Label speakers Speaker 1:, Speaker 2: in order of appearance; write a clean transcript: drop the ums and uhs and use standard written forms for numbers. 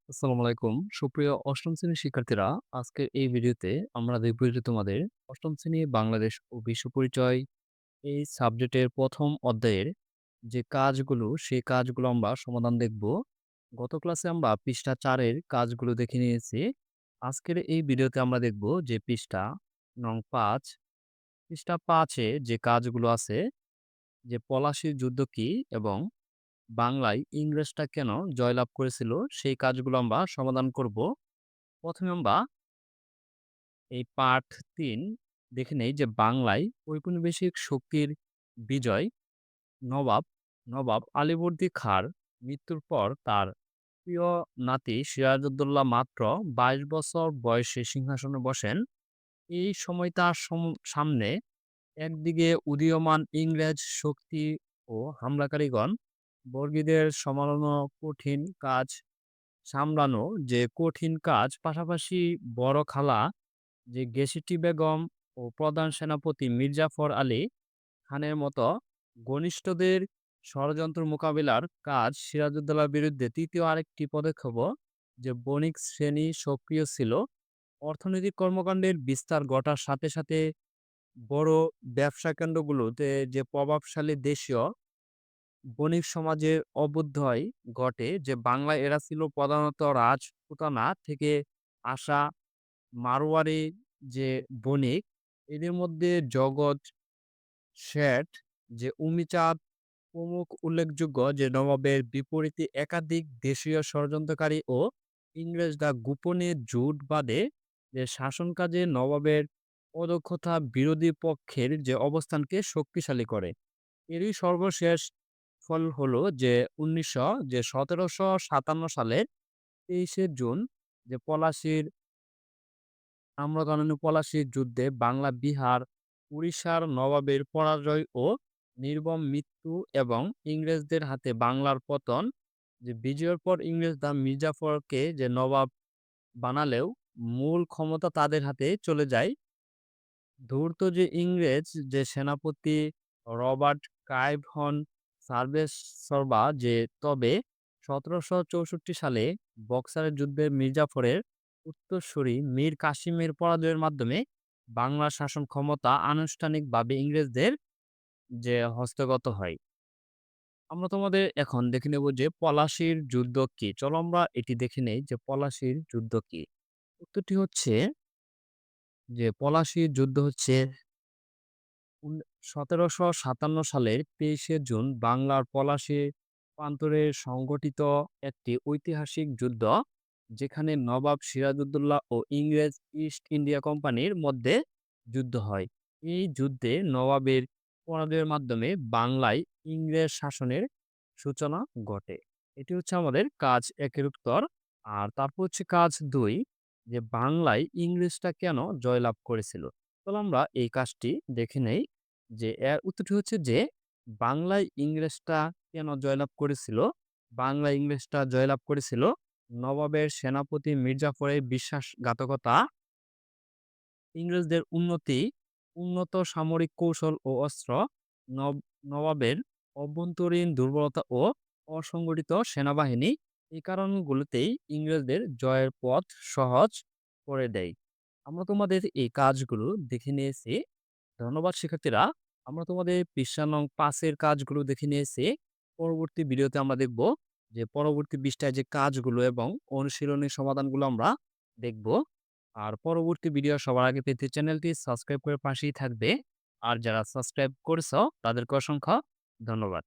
Speaker 1: আসসালামু আলাইকুম। সুপ্রিয় অষ্টম শ্রেণীর শিক্ষার্থীরা, আজকের এই ভিডিওতে আমরা দেখব যে তোমাদের অষ্টম শ্রেণী বাংলাদেশ ও বিশ্ব পরিচয় এই সাবজেক্টের ১ম অধ্যায়ের যে কাজগুলো, সেই কাজগুলো আমরা সমাধান দেখব। গত ক্লাসে আমরা পৃষ্ঠা ৪ এর কাজগুলো দেখে নিয়েছি। আজকের এই ভিডিওতে আমরা দেখব যে পৃষ্ঠা নং ৫, পৃষ্ঠা ৫ এ যে কাজগুলো আছে, যে পলাশীর যুদ্ধ কি এবং বাংলায় ইংরেজরা কেন জয়লাভ করেছিল, সেই কাজগুলো আমরা সমাধান করব। ১ম এ আমরা এই পাঠ ৩ দেখে নেই যে বাংলায় ঔপনিবেশিক শক্তির বিজয়। নবাব নবাব আলীবর্দী খাঁর মৃত্যুর পর তার প্রিয় নাতি সিরাজউদ্দৌলা মাত্র ২২ বছর বয়সে সিংহাসনে বসেন। এই সময় তার সামনে একদিকে উদীয়মান ইংরেজ শক্তি ও হামলাকারীগণ, বর্গীদের সামলানো কঠিন কাজ সামলানো যে কঠিন কাজ, পাশাপাশি বড় খালা যে গেসিটি বেগম ও প্রধান সেনাপতি মির্জাফর আলী খানের মতো ঘনিষ্ঠদের ষড়যন্ত্র মোকাবিলার কাজ। সিরাজউদ্দৌলার বিরুদ্ধে তৃতীয় আরেকটি পদক্ষেপও যে বণিক শ্রেণী সক্রিয় ছিল। অর্থনৈতিক কর্মকাণ্ডের বিস্তার ঘটার সাথে সাথে বড় ব্যবসা কেন্দ্রগুলোতে যে প্রভাবশালী দেশীয় বণিক সমাজের অভ্যুদয় ঘটে। যে বাংলায় এরা ছিল প্রধানত রাজপুতানা থেকে আসা মারোয়ারি যে বণিক। এদের মধ্যে জগৎ শেঠ, যে উমিচাঁদ প্রমুখ উল্লেখযোগ্য। যে নবাবের বিপরীতে একাধিক দেশীয় ষড়যন্ত্রকারী ও ইংরেজরা গোপনে জোট বাঁধে যে শাসন কাজে নবাবের অদক্ষতা বিরোধী পক্ষের যে অবস্থানকে শক্তিশালী করে। এরই সর্বশেষ ফল হলো যে ১৭৫৭ সালের ২৩শে জুন যে পলাশীর আম্রকাননী পলাশীর যুদ্ধে বাংলা, বিহার, উড়িষ্যার নবাবের পরাজয় ও নির্মম মৃত্যু এবং ইংরেজদের হাতে বাংলার পতন। যে বিজয়ের পর ইংরেজরা মির্জাফরকে যে নবাব বানালেও মূল ক্ষমতা তাদের হাতে চলে যায়। ধূর্ত যে ইংরেজ যে সেনাপতি রবার্ট ক্লাইভ হন সার্ভেসরবা যে তবে ১৭৬৪ সালে বক্সারের যুদ্ধে মির্জাফরের উত্তরসূরি মীর কাসিমের পরাজয়ের মাধ্যমে বাংলার শাসন ক্ষমতা আনুষ্ঠানিকভাবে ইংরেজদের যে হস্তগত হয়। আমরা তোমাদের এখন দেখে নেব যে পলাশীর যুদ্ধ কি। চলো আমরা এটি দেখে নেই যে পলাশীর যুদ্ধ কি। উত্তরটি হচ্ছে যে পলাশীর যুদ্ধ হচ্ছে ১৭৫৭ সালের ২৩শে জুন বাংলার পলাশী প্রান্তরে সংঘটিত একটি ঐতিহাসিক যুদ্ধ, যেখানে নবাব সিরাজউদ্দৌলা ও ইংরেজ ইস্ট ইন্ডিয়া কোম্পানির মধ্যে যুদ্ধ হয়। এই যুদ্ধে নবাবের পরাজয়ের মাধ্যমে বাংলায় ইংরেজ শাসনের সূচনা ঘটে। এটি হচ্ছে আমাদের কাজ ১ এর উত্তর। আর তারপর হচ্ছে কাজ ২, যে বাংলায় ইংরেজরা কেন জয়লাভ করেছিল। চলো আমরা এই কাজটি দেখে নেই। যে এর উত্তরটি হচ্ছে যে বাংলায় ইংরেজরা কেন জয়লাভ করেছিল। বাংলায় ইংরেজরা জয়লাভ করেছিল নবাবের সেনাপতি মির্জাফরের বিশ্বাসঘাতকতা, ইংরেজদের উন্নত সামরিক কৌশল ও অস্ত্র, নব- নবাবের অভ্যন্তরীণ দুর্বলতা ও অসংগঠিত সেনাবাহিনী, এই কারণগুলোতেই ইংরেজদের জয়ের পথ সহজ করে দেয়। আমরা তোমাদের এই কাজগুলো দেখে নিয়েছি। ধন্যবাদ শিক্ষার্থীরা। আমরা তোমাদের পৃষ্ঠা নং ৫ এর কাজগুলো দেখে নিয়েছি। পরবর্তী ভিডিওতে আমরা দেখব যে পরবর্তী পৃষ্ঠায় যে কাজগুলো এবং অনুশীলনী সমাধানগুলো আমরা দেখব। আর পরবর্তী ভিডিও সবার আগে পেতে চ্যানেলটি সাবস্ক্রাইব করে পাশেই থাকবে। আর যারা সাবস্ক্রাইব করেছো তাদেরকে অসংখ্য ধন্যবাদ।